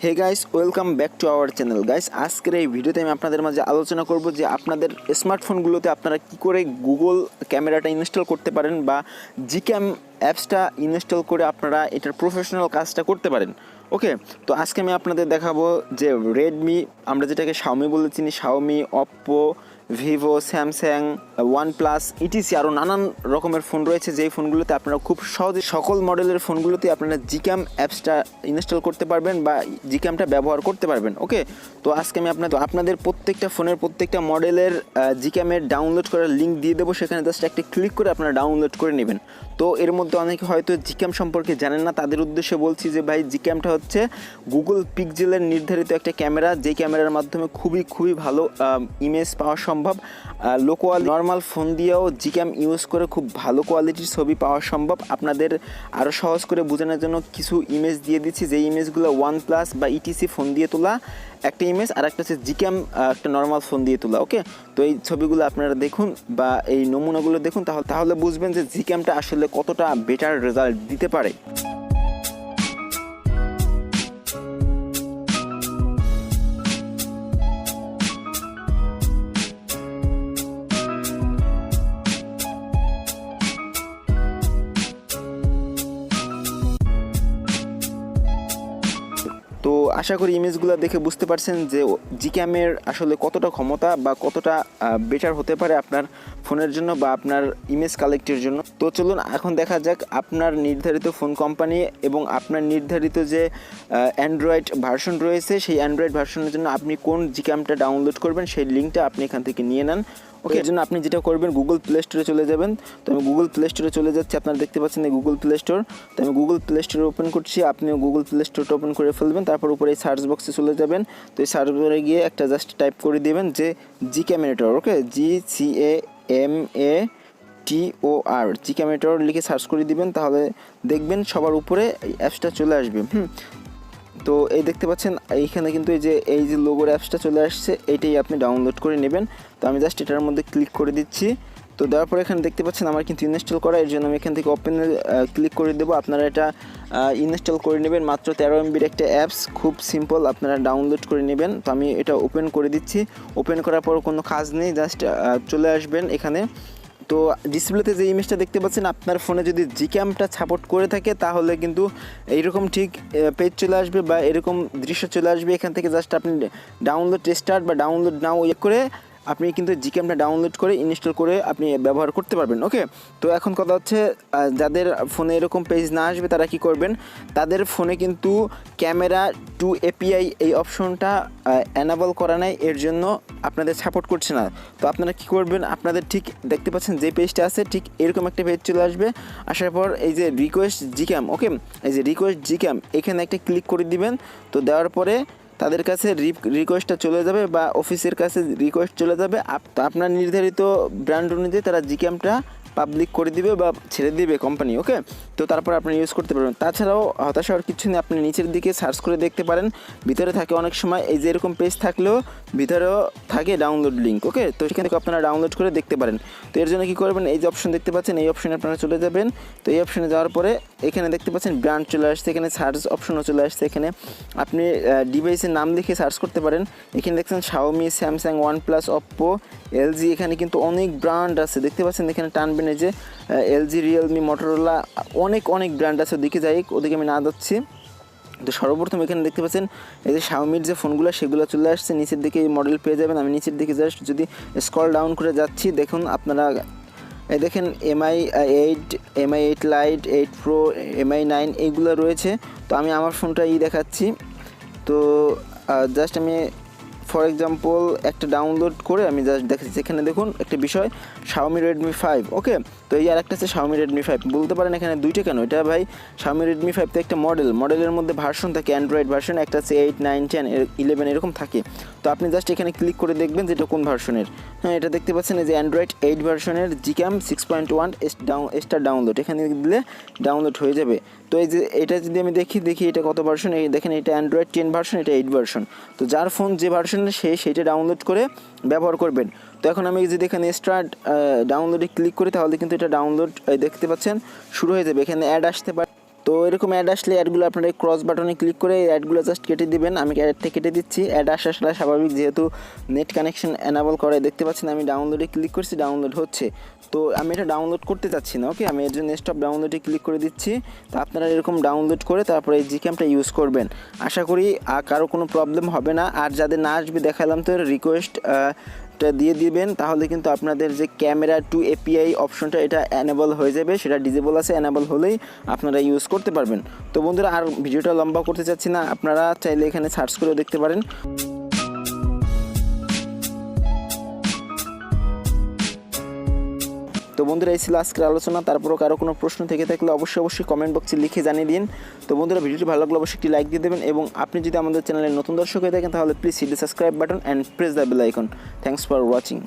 Hey guys, welcome back to our channel. Guys, আজকের এই ভিডিওতে আমি আপনাদের মাঝে আলোচনা করব যে আপনাদের স্মার্টফোনগুলোতে আপনারা কি করে গুগল ক্যামেরাটা ইনস্টল করতে পারেন বা জিক্যাম অ্যাপসটা ইনস্টল করে আপনারা এটার প্রফেশনাল কাজটা করতে পারেন। ওকে, তো আজকে আমি আপনাদের দেখাবো যে রেডমি, আমরা যেটাকে শাওমি বলে চিনি, Xiaomi, Oppo, Vivo, Samsung, OnePlus, etc আরও নানান রকমের ফোন রয়েছে, যেই ফোনগুলোতে আপনারা খুব সহজে সকল মডেলের ফোনগুলোতে আপনারা জিক্যাম অ্যাপসটা ইনস্টল করতে পারবেন বা জিক্যামটা ব্যবহার করতে পারবেন। ওকে, তো আজকে আমি আপনাদের প্রত্যেকটা ফোনের প্রত্যেকটা মডেলের জিক্যামের ডাউনলোড করার লিঙ্ক দিয়ে দেবো, সেখানে জাস্ট একটা ক্লিক করে আপনারা ডাউনলোড করে নেবেন। তো এর মধ্যে অনেকে হয়তো জিক্যাম সম্পর্কে জানেন না, তাদের উদ্দেশ্যে বলছি যে ভাই, জিক্যামটা হচ্ছে গুগল পিক্সেলের নির্ধারিত একটা ক্যামেরা, যেই ক্যামেরার মাধ্যমে খুবই ভালো ইমেজ পাওয়া সম্ভব। লো কোয়ালিটি নর্মাল ফোন দিয়েও জিক্যাম ইউজ করে খুব ভালো কোয়ালিটির ছবি পাওয়া সম্ভব। আপনাদের আরও সহজ করে বোঝানোর জন্য কিছু ইমেজ দিয়ে দিচ্ছি, যেই ইমেজগুলো ওয়ানপ্লাস বা ইটিসি ফোন দিয়ে তোলা একটা ইমেজ, আর একটা হচ্ছে জিক্যাম একটা নর্মাল ফোন দিয়ে তোলা। ওকে, তো এই ছবিগুলো আপনারা দেখুন বা এই নমুনাগুলো দেখুন, তাহলে বুঝবেন যে জিক্যামটা আসলে কতটা বেটার রেজাল্ট দিতে পারে। তো আশা করি ইমেজগুলো দেখে বুঝতে পারছেন যে জিক্যামের আসলে কতটা ক্ষমতা বা কতটা বেটার হতে পারে আপনার ফোনের জন্য বা আপনার ইমেজ কালেক্টের জন্য। তো চলুন এখন দেখা যাক আপনার নির্ধারিত ফোন কোম্পানি এবং আপনার নির্ধারিত যে অ্যান্ড্রয়েড ভার্সন রয়েছে, সেই অ্যান্ড্রয়েড ভার্সনের জন্য আপনি কোন জিক্যামটা ডাউনলোড করবেন সেই লিঙ্কটা আপনি এখান থেকে নিয়ে নেন। ওকে, এর জন্য আপনি যেটা করবেন, গুগল প্লে স্টোরে চলে যাবেন। তো আমি গুগল প্লে স্টোরে চলে যাচ্ছি, আপনারা দেখতে পাচ্ছেন এই গুগল প্লে স্টোর। তো আমি গুগল প্লে স্টোর ওপেন করছি, আপনিও গুগল প্লে স্টোরটা ওপেন করে ফেলবেন। তারপর উপরে এই সার্চ বক্সে চলে যাবেন। তো এই সার্চ বক্সে গিয়ে একটা জাস্ট টাইপ করে দিবেন যে জিক্যামেটর। ওকে, GCAMATOR, জিক্যামেটর লিখে সার্চ করে দিবেন, তাহলে দেখবেন সবার উপরে এই অ্যাপসটা চলে আসবে। তো এই দেখতে পাচ্ছেন এইখানে কিন্তু এই যে লোগোর অ্যাপসটা চলে আসছে, এইটাই আপনি ডাউনলোড করে নেবেন। তো আমি জাস্ট এটার মধ্যে ক্লিক করে দিচ্ছি। তো দেওয়ার পর এখানে দেখতে পাচ্ছেন আমার কিন্তু ইনস্টল করা, এর জন্য আমি এখান থেকে ওপেনে ক্লিক করে দেবো। আপনারা এটা ইনস্টল করে নেবেন, মাত্র 13 MBর একটা অ্যাপস, খুব সিম্পল, আপনারা ডাউনলোড করে নেবেন। তো আমি এটা ওপেন করে দিচ্ছি। ওপেন করার পর কোনো কাজ নেই, জাস্ট চলে আসবেন এখানে। তো ডিসপ্লেতে যে ইমেজটা দেখতে পাচ্ছেন, আপনার ফোনে যদি জিক্যামটা সাপোর্ট করে থাকে তাহলে কিন্তু এইরকম ঠিক পেজ চলে আসবে বা এরকম দৃশ্য চলে আসবে। এখান থেকে জাস্ট আপনি ডাউনলোড স্টার্ট বা ডাউনলোড নাও করে আপনি কিন্তু জিক্যামটা ডাউনলোড করে ইনস্টল করে আপনি ব্যবহার করতে পারবেন। ওকে, তো এখন কথা হচ্ছে যাদের ফোনে এরকম পেজ না আসবে তারা কি করবেন, তাদের ফোনে কিন্তু ক্যামেরা টু এপিআই এই অপশনটা অ্যানাবল করা নাই, এর জন্য আপনাদের সাপোর্ট করছে না। তো আপনারা কি করবেন, আপনাদের ঠিক দেখতে পাচ্ছেন যে পেজটা আছে, ঠিক এরকম একটা পেজ চলে আসবে। আসার পর এই যে রিকোয়েস্ট জিক্যাম, ওকে, এই যে রিকোয়েস্ট জিক্যাম, এখানে একটা ক্লিক করে দিবেন। তো দেওয়ার পরে তাদের কাছে রিকোয়েস্টটা চলে যাবে বা অফিসের কাছে রিকোয়েস্ট চলে যাবে। আপনার নির্ধারিত ব্র্যান্ড অনুযায়ী তারা জিক্যামটা পাবলিক করে দিবে বা ছেড়ে দিবে কোম্পানি। ওকে, তো তারপর আপনি ইউজ করতে পারবেন। তাছাড়াও হতাশা হওয়ার কিছু নেই, আপনি নিচের দিকে সার্চ করে দেখতে পারেন, ভিতরে থাকে অনেক সময় এই যে এরকম পেজ থাকলেও ভিতরেও থাকে ডাউনলোড লিঙ্ক। ওকে, তো সেখান থেকে আপনারা ডাউনলোড করে দেখতে পারেন। তো এর জন্য কী করবেন, এই যে অপশন দেখতে পাচ্ছেন, এই অপশনে আপনারা চলে যাবেন। তো এই অপশনে যাওয়ার পরে এখানে দেখতে পাচ্ছেন ব্র্যান্ড চলে আসছে, এখানে সার্চ অপশনও চলে আসছে। এখানে আপনি ডিভাইসের নাম লিখে সার্চ করতে পারেন। এখানে দেখছেন Xiaomi, Samsung, OnePlus, Oppo, LG, এখানে কিন্তু অনেক ব্র্যান্ড আছে দেখতে পাচ্ছেন। এখানে টানবেন এই যে এলজি, রিয়েলমি, মোটরোলা, অনেক ব্র্যান্ড আছে। ওদিকে যাই, ওদিকে আমি না যাচ্ছি। তো সর্বপ্রথম এখানে দেখতে পাচ্ছেন এই যে শাওমির যে ফোনগুলো সেগুলো চলে আসছে, নিচের দিকে এই মডেল পেয়ে যাবেন। আমি নিচের দিকে জাস্ট যদি স্ক্রল ডাউন করে যাচ্ছি, দেখুন আপনারা এই দেখেন MI8, MI8 light, 8 pro, MI9 এইগুলো রয়েছে। তো আমি আমার ফোনটা দেখাচ্ছি। তো জাস্ট আমি ফর এক্সাম্পল একটা ডাউনলোড করে আমি জাস্ট দেখাচ্ছি। এখানে দেখুন একটা বিষয়, শাওমি রেডমি 5। ওকে, তো এই আর একটা আছে শাওমি রেডমি 5। বলতে পারেন এখানে দুইটা কেন, এটা ভাই শাওমি রেডমি 5 তো একটা মডেলের মধ্যে ভার্সন থাকে, অ্যান্ড্রয়েড ভার্সন, একটা আছে 8, 9, 10, 11 এরকম থাকে। তো আপনি জাস্ট এখানে ক্লিক করে দেখবেন যে এটা কোন ভার্সনের। হ্যাঁ, এটা দেখতে পাচ্ছেন এই যে অ্যান্ড্রয়েড 8 ভার্সনের জিক্যাম 6.1 স্টার ডাউনলোড, এখানে দিলে ডাউনলোড হয়ে যাবে। তো এই যে এটা যদি আমি দেখি এটা কত ভার্সন, এই দেখেন এটা অ্যান্ড্রয়েড 10 ভার্সন, এটা 8 ভার্সন। তো যার ফোন যে ভার্সনের সেইটা ডাউনলোড করে ব্যবহার করবেন। তো এখন আমি যদি এখানে স্টার্ট ডাউনলোডে ক্লিক করি তাহলে কিন্তু এটা ডাউনলোড দেখতে পাচ্ছেন শুরু হয়ে যাবে। এখানে অ্যাড আসতে পারে, তো এরকম অ্যাড আসলে অ্যাডগুলো আপনারা ক্রস বাটনে ক্লিক করে অ্যাডগুলো জাস্ট কেটে দিবেন। আমি অ্যাডটা কেটে দিচ্ছি। অ্যাড আসা স্বাভাবিক, যেহেতু নেট কানেকশন এনাবল করে। দেখতে পাচ্ছেন আমি ডাউনলোডে ক্লিক করছি, ডাউনলোড হচ্ছে। তো আমি এটা ডাউনলোড করতে চাচ্ছি না, ওকে, আমি এর জন্য স্টপ ডাউনলোডে ক্লিক করে দিচ্ছি। তো আপনারা এরকম ডাউনলোড করে তারপরে এই জিক্যামটা ইউজ করবেন। আশা করি কারো কোনো প্রবলেম হবে না। আর যাদের না আসবে দেখালাম তো রিকোয়েস্ট দিয়ে দিবেন, তাহলে কিন্তু আপনাদের যে ক্যামেরা টু এপিআই অপশনটা এটা এনেবল হয়ে যাবে। সেটা ডিজেবল আছে, এনেবল হলেই আপনারা ইউজ করতে পারবেন। তো বন্ধুরা আর ভিডিওটা লম্বা করতে চাচ্ছি না, আপনারা চাইলে এখানে সার্চ করেও দেখতে পারেন। তো বন্ধুরা এই ছিল আজকের আলোচনা। তারপরও কারো কোনো প্রশ্ন থেকে থাকলে অবশ্যই কমেন্ট বক্সে লিখে জানিয়ে দিন। তো বন্ধুরা ভিডিওটি ভালো লাগলে অবশ্যই একটি লাইক দিয়ে দেবেন, এবং আপনি যদি আমাদের চ্যানেলের নতুন দর্শক হয়ে থাকেন তাহলে please hit the subscribe button and press the bell icon. Thanks for watching.